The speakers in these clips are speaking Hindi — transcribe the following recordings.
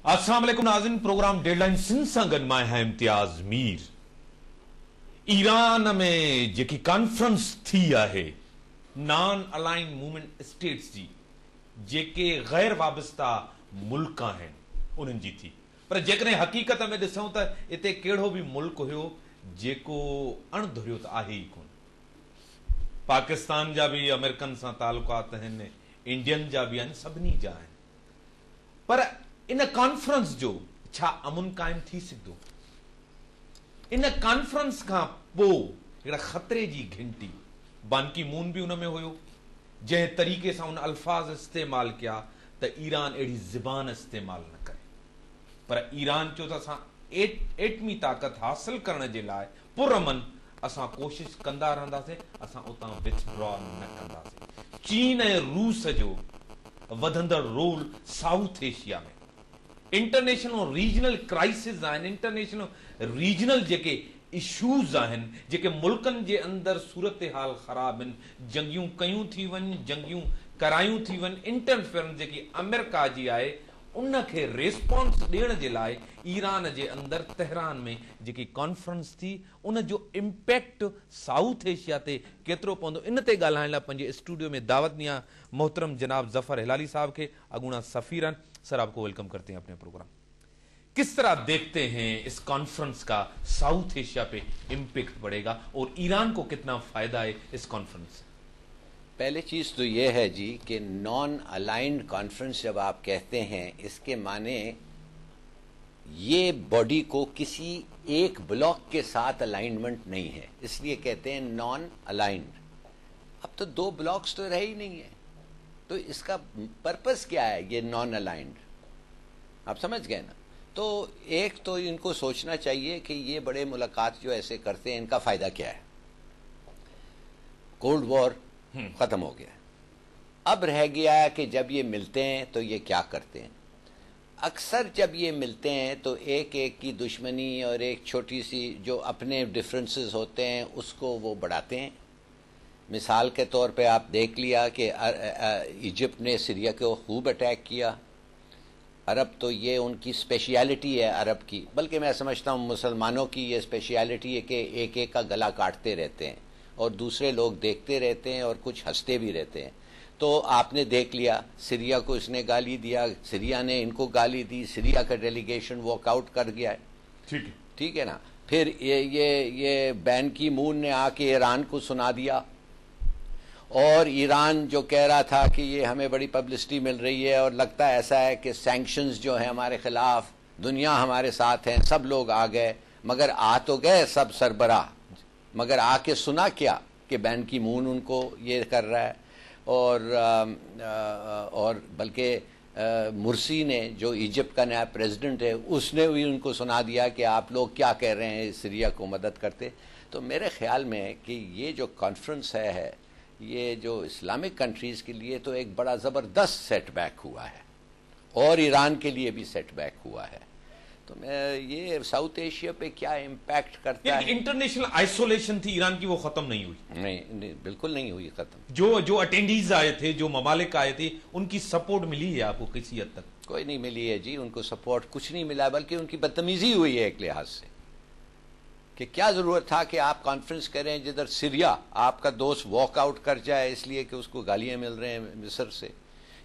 अस्सलाम वालेकुम नाज़रीन, प्रोग्राम डेडलाइन सिंध सां गॾु मां आहियां इम्तियाज़ मीर। ईरान में जेकी कॉन्फ्रेंस थी आहे नॉन अलाइन मूवमेंट स्टेट्स जी, जेके गैर वाबस्ता मुल्क आहिनि उन्हनि जी थी। पर जेकॾहिं हक़ीक़त में ॾिसूं त हिते कहिड़ो बि मुल्क हुयो जेको अणधुरियो त आहे ई कोन। पाकिस्तान जा बि अमेरिकन सां तालुकात आहिनि, इंडियन जा बि आहिनि, सभिनी जा आहिनि। पर इन कॉन्फ्रेंस जो छा अमुन क़ाइम थी सघंदो? इन कॉन्फ्रेंस खां पोइ हिकिड़ा ख़तरे जी घंटी, बान की मून बि उन में हुयो, जंहिं तरीक़े सां उन अल्फाज़ इस्तेमालु कया त ईरान अहिड़ी ज़बान इस्तेमालु न करे। पर ईरान चयो त असां एटमी ताक़त हासिल करण जे लाइ पुरअमन असां कोशिश कंदा रहंदासीं, असां उतां विथड्रॉ न कंदासीं। चीन ऐं रूस जो वधंदड़ रोल साउथ एशिया में इंटरनेशनल और रीजनल क्राइसिस आहिनि, इंटरनेशनल रीजनल जेके इशूज़ आहिनि, जेके मुल्कनि जे अंदरि सूरत हाल ख़राब आहिनि, जंगियूं कयूं थी वञनि, जंगियूं करायूं थी वञनि, इंटरफेरेंस जेकी अमेरिका जी आहे उनखे रेस्पॉन्स ॾियण जे लाइ ईरान जे अंदरि तेहरान में जेकी कॉन्फ्रेंस थी उन जो इम्पैक्ट साउथ एशिया ते केतिरो पवंदो, इन ते ॻाल्हाइण लाइ पंहिंजे स्टूडियो में दावत ॾियां मोहतरम जनाब ज़फ़र हिलाली साहब खे, अगूणा सफ़ीर आहिनि। सर, आपको वेलकम करते हैं अपने प्रोग्राम। किस तरह देखते हैं इस कॉन्फ्रेंस का साउथ एशिया पे इम्पैक्ट बढ़ेगा और ईरान को कितना फायदा है इस कॉन्फ्रेंस से? पहले चीज़ तो ये है जी कि नॉन अलाइंड कॉन्फ्रेंस जब आप कहते हैं, इसके माने ये बॉडी को किसी एक ब्लॉक के साथ अलाइनमेंट नहीं है, इसलिए कहते हैं नॉन अलाइंड। अब तो दो ब्लॉक्स तो रहे ही नहीं है, तो इसका पर्पस क्या है ये नॉन अलाइंड? आप समझ गए ना? तो एक तो इनको सोचना चाहिए कि ये बड़े मुलाकात जो ऐसे करते हैं इनका फायदा क्या है। कोल्ड वॉर खत्म हो गया, अब रह गया है कि जब ये मिलते हैं तो ये क्या करते हैं। अक्सर जब ये मिलते हैं तो एक एक की दुश्मनी और एक छोटी सी जो अपने डिफरेंसेस होते हैं उसको वो बढ़ाते हैं। मिसाल के तौर पे आप देख लिया कि इजिप्ट ने सीरिया को खूब अटैक किया। अरब तो ये उनकी स्पेशलिटी है अरब की, बल्कि मैं समझता हूँ मुसलमानों की ये स्पेशलिटी है कि एक एक का गला काटते रहते हैं और दूसरे लोग देखते रहते हैं और कुछ हंसते भी रहते हैं। तो आपने देख लिया सीरिया को इसने गाली दिया, सीरिया ने इनको गाली दी, सीरिया का डेलीगेशन वॉकआउट कर गया है। ठीक है ना? फिर ये बैन की मून ने आके ईरान को सुना दिया और ईरान जो कह रहा था कि ये हमें बड़ी पब्लिसिटी मिल रही है और लगता है ऐसा है कि सैंक्शंस जो है हमारे खिलाफ, दुनिया हमारे साथ है, सब लोग आ गए, मगर आ तो गए सब सरबराह, मगर आके सुना क्या कि बैन की मून उनको ये कर रहा है। और बल्कि मुर्सी ने जो इजिप्ट का नया प्रेसिडेंट है उसने भी उनको सुना दिया कि आप लोग क्या कह रहे हैं सीरिया को मदद करते। तो मेरे ख्याल में कि ये जो कॉन्फ्रेंस है ये जो इस्लामिक कंट्रीज़ के लिए तो एक बड़ा ज़बरदस्त सेटबैक हुआ है और ईरान के लिए भी सेटबैक हुआ है। तो मैं ये साउथ एशिया पे क्या इम्पैक्ट करता है। इंटरनेशनल आइसोलेशन थी ईरान की, वो खत्म नहीं हुई। नहीं, बिल्कुल नहीं हुई खत्म। जो अटेंडीज आए थे, जो ममालिक आए थे, उनकी सपोर्ट मिली है आपको किसी हद तक? कोई नहीं मिली है जी, उनको सपोर्ट कुछ नहीं मिला, बल्कि उनकी बदतमीजी हुई है एक लिहाज से कि क्या जरूरत था कि आप कॉन्फ्रेंस करें जिधर सीरिया आपका दोस्त वॉकआउट कर जाए इसलिए कि उसको गालियां मिल रहे हैं मिस्र से।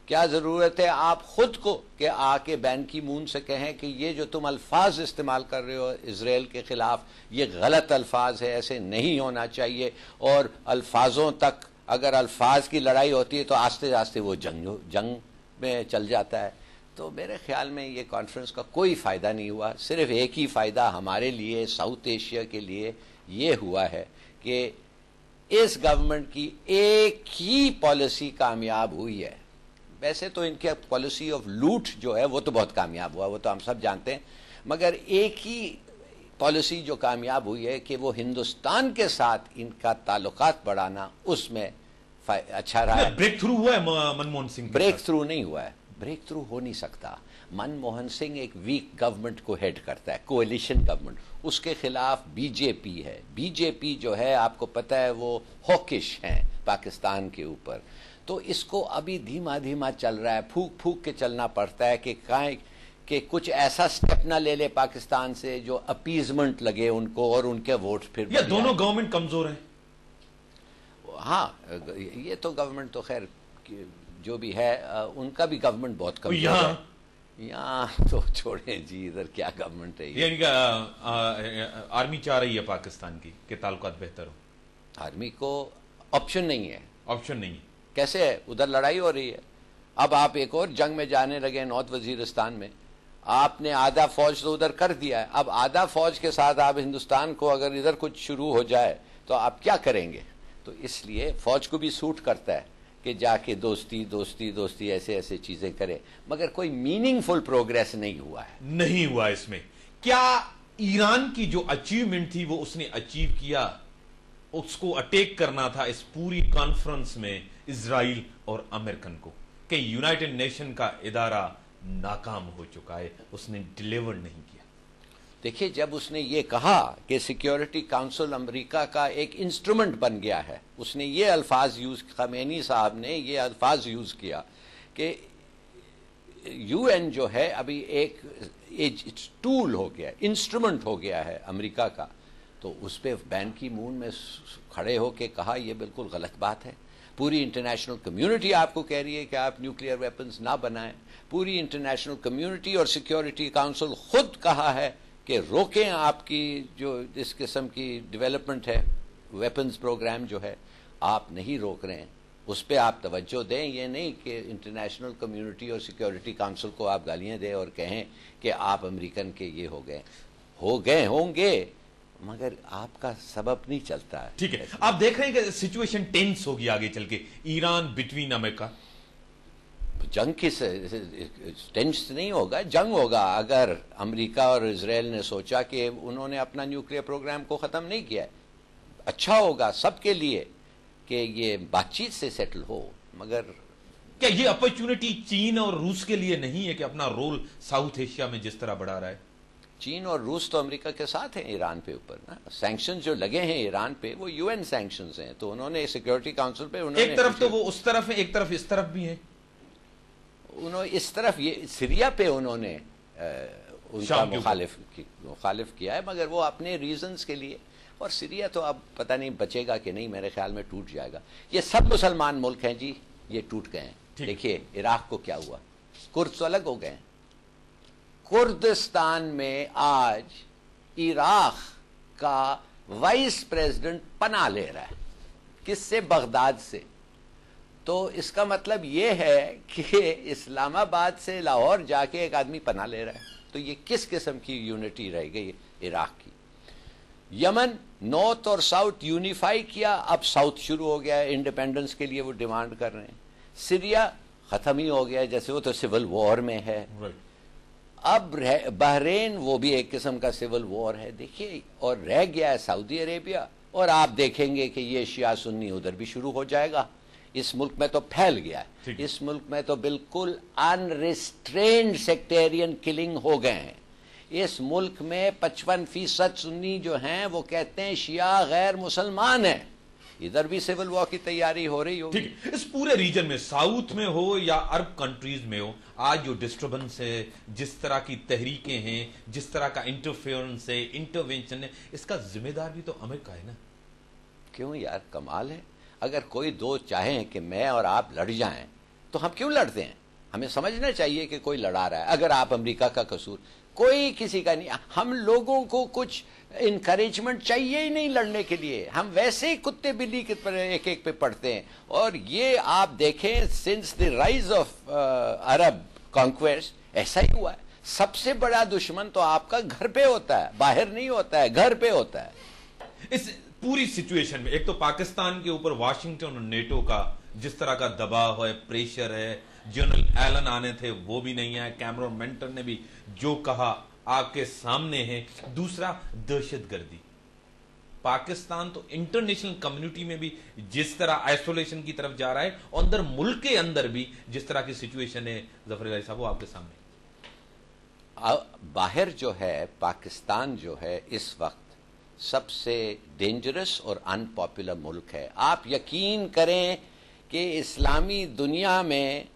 क्या जरूरत है आप खुद को कि आके बैन की मून से कहें कि ये जो तुम अल्फाज इस्तेमाल कर रहे हो इजराइल के खिलाफ ये गलत अल्फाज है, ऐसे नहीं होना चाहिए। और अल्फाजों तक अगर अल्फाज की लड़ाई होती है तो आस्ते आस्ते वो जंग में चल जाता है। तो मेरे ख्याल में ये कॉन्फ्रेंस का कोई फ़ायदा नहीं हुआ। सिर्फ एक ही फ़ायदा हमारे लिए साउथ एशिया के लिए ये हुआ है कि इस गवर्नमेंट की एक ही पॉलिसी कामयाब हुई है। वैसे तो इनके पॉलिसी ऑफ लूट जो है वो तो बहुत कामयाब हुआ, वो तो हम सब जानते हैं, मगर एक ही पॉलिसी जो कामयाब हुई है कि वो हिंदुस्तान के साथ इनका ताल्लुकात बढ़ाना, उसमें अच्छा रहा है। ब्रेक थ्रू हुआ है मनमोहन सिंह? ब्रेक थ्रू नहीं हुआ है, ब्रेक थ्रू हो नहीं सकता। मनमोहन सिंह एक वीक गवर्नमेंट को हेड करता है, कोएलिशन गवर्नमेंट, उसके खिलाफ बीजेपी है। बीजेपी जो है आपको पता है वो हॉकिश है पाकिस्तान के ऊपर। तो इसको अभी धीमा धीमा चल रहा है, फूक फूक के चलना पड़ता है कि कि कुछ ऐसा स्टेप ना ले ले पाकिस्तान से जो अपीजमेंट लगे उनको और उनके वोट फिर या दोनों गवर्नमेंट कमजोर है? हाँ, ये तो गवर्नमेंट तो खैर जो भी है उनका भी गवर्नमेंट बहुत कमजोर है। यहाँ तो छोड़े जी, इधर क्या गवर्नमेंट है? यानी कि आर्मी चाह रही है पाकिस्तान की कि ताल्लुकात बेहतर हो। आर्मी को ऑप्शन नहीं है। ऑप्शन नहीं है? कैसे है? उधर लड़ाई हो रही है। अब आप एक और जंग में जाने लगे नॉर्थ वजीरिस्तान में। आपने आधा फौज तो उधर कर दिया है, अब आधा फौज के साथ आप हिंदुस्तान को अगर इधर कुछ शुरू हो जाए तो आप क्या करेंगे? तो इसलिए फौज को भी सूट करता है कि जाके दोस्ती दोस्ती दोस्ती ऐसे ऐसे चीजें करे, मगर कोई मीनिंगफुल प्रोग्रेस नहीं हुआ है। नहीं हुआ इसमें। क्या ईरान की जो अचीवमेंट थी वो उसने अचीव किया? उसको अटैक करना था इस पूरी कॉन्फ्रेंस में इजराइल और अमेरिकन को कि यूनाइटेड नेशन का इदारा नाकाम हो चुका है, उसने डिलीवर नहीं किया। देखिए, जब उसने ये कहा कि सिक्योरिटी काउंसिल अमेरिका का एक इंस्ट्रूमेंट बन गया है, उसने ये अल्फाज यूज, खमेनी साहब ने ये अल्फाज यूज किया कि यूएन जो है अभी एक टूल हो गया, इंस्ट्रूमेंट हो गया है अमेरिका का, तो उस पर बैन की मून में खड़े होके कहा यह बिल्कुल गलत बात है। पूरी इंटरनेशनल कम्युनिटी आपको कह रही है कि आप न्यूक्लियर वेपन्स ना बनाएं। पूरी इंटरनेशनल कम्युनिटी और सिक्योरिटी काउंसिल खुद कहा है कि रोकें आपकी जो इस किस्म की डेवलपमेंट है, वेपन्स प्रोग्राम जो है, आप नहीं रोक रहे हैं, उस पर आप तवज्जो दें। ये नहीं कि इंटरनेशनल कम्युनिटी और सिक्योरिटी काउंसिल को आप गालियां दें और कहें कि आप अमेरिकन के ये हो गए होंगे, मगर आपका सबब नहीं चलता है। ठीक है, आप देख रहे हैं कि सिचुएशन टेंस होगी आगे चल के ईरान बिटवीन अमेरिका। जंग की टेंस नहीं होगा, जंग होगा। अगर अमेरिका और इजराइल ने सोचा कि उन्होंने अपना न्यूक्लियर प्रोग्राम को खत्म नहीं किया, अच्छा होगा सबके लिए कि ये बातचीत से सेटल हो। मगर क्या ये अपॉर्चुनिटी चीन और रूस के लिए नहीं है कि अपना रोल साउथ एशिया में जिस तरह बढ़ा रहा है? चीन और रूस तो अमेरिका के साथ हैं ईरान पे ऊपर ना। सैंक्शंस जो लगे हैं ईरान पे वो यूएन सैंक्शंस हैं, तो उन्होंने सिक्योरिटी काउंसिल पे उन्होंने एक तरफ तो वो उस तरफ है, एक तरफ इस तरफ भी है। उन्होंने इस तरफ ये सीरिया पे उन्होंने उनका मुखालिफ किया है, मगर वो अपने रीजंस के लिए। और सीरिया तो अब पता नहीं बचेगा कि नहीं, मेरे ख्याल में टूट जाएगा। ये सब मुसलमान मुल्क हैं जी, ये टूट गए हैं। देखिए इराक को क्या हुआ, कुर्द तो अलग हो गए। कुर्दिस्तान में आज इराक का वाइस प्रेसिडेंट पनाह ले रहा है, किससे? बगदाद से। तो इसका मतलब यह है कि इस्लामाबाद से लाहौर जाके एक आदमी पनाह ले रहा है, तो ये किस किस्म की यूनिटी रह गई इराक की? यमन नॉर्थ और साउथ यूनिफाई किया, अब साउथ शुरू हो गया है, इंडिपेंडेंस के लिए वो डिमांड कर रहे हैं। सीरिया खत्म ही हो गया है, जैसे वो तो सिविल वॉर में है। अब बहरेन, वो भी एक किस्म का सिविल वॉर है। देखिए, और रह गया है सऊदी अरेबिया, और आप देखेंगे कि ये शिया सुन्नी उधर भी शुरू हो जाएगा। इस मुल्क में तो फैल गया है, इस मुल्क में तो बिल्कुल अनरिस्ट्रेन्ड सेक्टेरियन किलिंग हो गए हैं। इस मुल्क में 55% सुन्नी जो हैं वो कहते हैं शिया गैर मुसलमान है। इधर भी सिविल वॉर की तैयारी हो रही होगी। ठीक है, इस पूरे रीजन में, साउथ में हो या अरब कंट्रीज में हो, आज जो डिस्टर्बेंस है, जिस तरह की तहरीकें हैं, जिस तरह का इंटरफेरेंस है, इंटरवेंशन है, इसका जिम्मेदार भी तो अमेरिका है ना? क्यों यार, कमाल है। अगर कोई दो चाहें कि मैं और आप लड़ जाएं, तो हम क्यों लड़ते हैं? हमें समझना चाहिए कि कोई लड़ा रहा है। अगर आप अमेरिका का कसूर, कोई किसी का नहीं। हम लोगों को कुछ इनकरेजमेंट चाहिए ही नहीं लड़ने के लिए, हम वैसे ही कुत्ते बिल्ली के एक एक पे पड़ते हैं। और ये आप देखें, since the rise of Arab conquest ऐसा ही हुआ है। सबसे बड़ा दुश्मन तो आपका घर पे होता है, बाहर नहीं होता है, घर पे होता है। इस पूरी सिचुएशन में एक तो पाकिस्तान के ऊपर वाशिंगटन और नेटो का जिस तरह का दबाव है, प्रेशर है, जनरल एलन आने थे वो भी नहीं आए, कैमरन मेंटन ने भी जो कहा आपके सामने है। दूसरा, दहशतगर्दी। पाकिस्तान तो इंटरनेशनल कम्युनिटी में भी जिस तरह आइसोलेशन की तरफ जा रहा है, और अंदर मुल्क के अंदर भी जिस तरह की सिचुएशन है, जफर अली साहब, वो आपके सामने। बाहर जो है, पाकिस्तान जो है इस वक्त सबसे डेंजरस और अनपॉपुलर मुल्क है। आप यकीन करें कि इस्लामी दुनिया में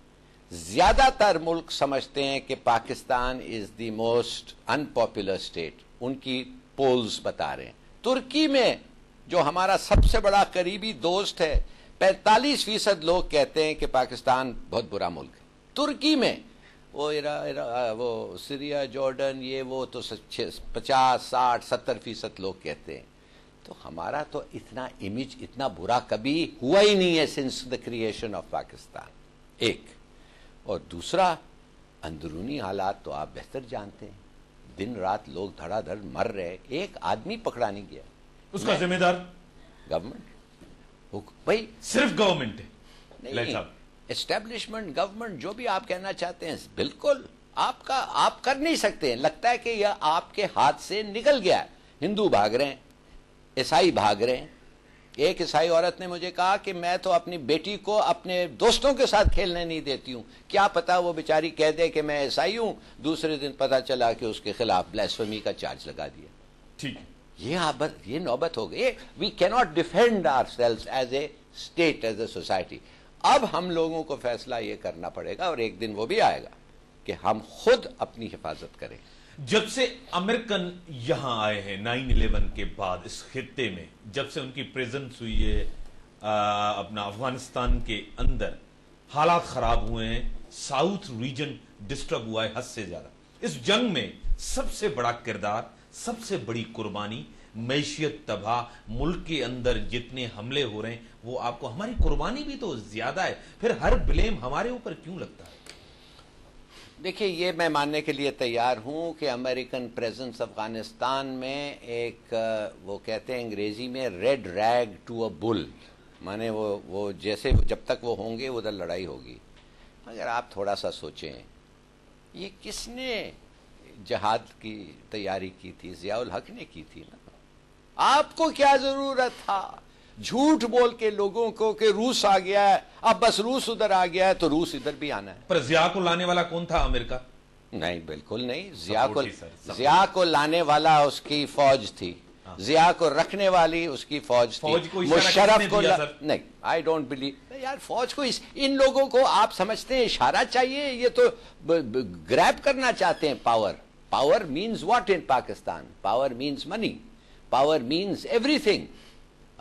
ज्यादातर मुल्क समझते हैं कि Pakistan is the most unpopular state, उनकी पोल्स बता रहे हैं। तुर्की में जो हमारा सबसे बड़ा करीबी दोस्त है, 45% लोग कहते हैं कि पाकिस्तान बहुत बुरा मुल्क है। तुर्की में वो सीरिया, जॉर्डन, ये वो तो 50, 60, 70% लोग कहते हैं। तो हमारा तो इतना इमेज इतना बुरा कभी हुआ ही नहीं है since the creation of Pakistan, एक। और दूसरा, अंदरूनी हालात तो आप बेहतर जानते हैं। दिन रात लोग धड़ाधड़ मर रहे, एक आदमी पकड़ा नहीं गया। उसका जिम्मेदार गवर्नमेंट, भाई सिर्फ गवर्नमेंट है नहीं, एस्टेब्लिशमेंट, गवर्नमेंट, जो भी आप कहना चाहते हैं, बिल्कुल आप कर नहीं सकते। लगता है कि यह आपके हाथ से निकल गया। हिंदू भाग रहे हैं, ईसाई भाग रहे हैं। एक ईसाई औरत ने मुझे कहा कि मैं तो अपनी बेटी को अपने दोस्तों के साथ खेलने नहीं देती हूं। क्या पता वो बेचारी कह दे कि मैं ईसाई हूं, दूसरे दिन पता चला कि उसके खिलाफ ब्लास्फेमी का चार्ज लगा दिया। ठीक, ये नौबत हो गई। We cannot defend ourselves as a state, as a society. अब हम लोगों को फैसला ये करना पड़ेगा, और एक दिन वो भी आएगा कि हम खुद अपनी हिफाजत करें। जब से अमेरिकन यहां आए हैं 9/11 के बाद इस खित्ते में, जब से उनकी प्रेजेंस हुई है अपना अफगानिस्तान के अंदर, हालात खराब हुए हैं। साउथ रीजन डिस्टर्ब हुआ है हद से ज्यादा। इस जंग में सबसे बड़ा किरदार, सबसे बड़ी कुर्बानी, मैशियत तबाह, मुल्क के अंदर जितने हमले हो रहे हैं वो आपको, हमारी कुर्बानी भी तो ज्यादा है, फिर हर ब्लेम हमारे ऊपर क्यों लगता है? देखिए, ये मैं मानने के लिए तैयार हूं कि अमेरिकन प्रेजेंस अफगानिस्तान में एक, वो कहते हैं अंग्रेजी में, red rag to a bull, माने वो जैसे जब तक वो होंगे उधर लड़ाई होगी। अगर आप थोड़ा सा सोचें, ये किसने जहाद की तैयारी की थी? जियाउल हक ने की थी ना। आपको क्या जरूरत था झूठ बोल के लोगों को कि रूस आ गया है, अब बस रूस उधर आ गया है तो रूस इधर भी आना है। पर जिया को लाने वाला कौन था? अमेरिका? नहीं, बिल्कुल नहीं। जिया को लाने वाला उसकी फौज थी, जिया को रखने वाली उसकी फौज थी। मुशर्रफ को नहीं, आई डोंट बिलीव यार। फौज को इन लोगों को आप समझते हैं इशारा चाहिए, ये तो ग्रैब करना चाहते हैं power. Power means what in Pakistan? Power means money, power means everything.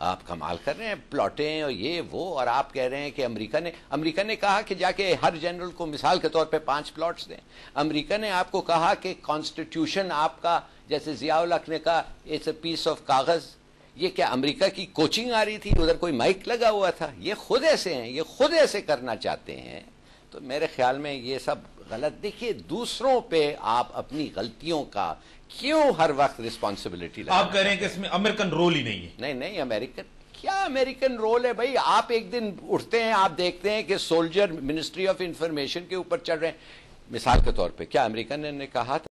आप कमाल कर रहे हैं, प्लॉटें और ये वो, और आप कह रहे हैं कि अमेरिका ने कहा कि जाके हर जनरल को मिसाल के तौर पे 5 प्लॉट्स दें। अमेरिका ने आपको कहा कि कॉन्स्टिट्यूशन आपका, जैसे जियाउल हक ने कहा, इट्स अ पीस ऑफ कागज। ये क्या अमेरिका की कोचिंग आ रही थी? उधर कोई माइक लगा हुआ था? ये खुद ऐसे हैं, ये खुद ऐसे करना चाहते हैं। तो मेरे ख्याल में ये सब गलत। देखिए, दूसरों पे आप अपनी गलतियों का क्यों हर वक्त रिस्पॉन्सिबिलिटी? आप कह रहे हैं कि इसमें अमेरिकन रोल ही नहीं है? नहीं, अमेरिकन क्या अमेरिकन रोल है भाई? आप एक दिन उठते हैं, आप देखते हैं कि सोल्जर मिनिस्ट्री ऑफ इंफॉर्मेशन के ऊपर चढ़ रहे हैं। मिसाल के तौर पे क्या अमेरिकन ने कहा था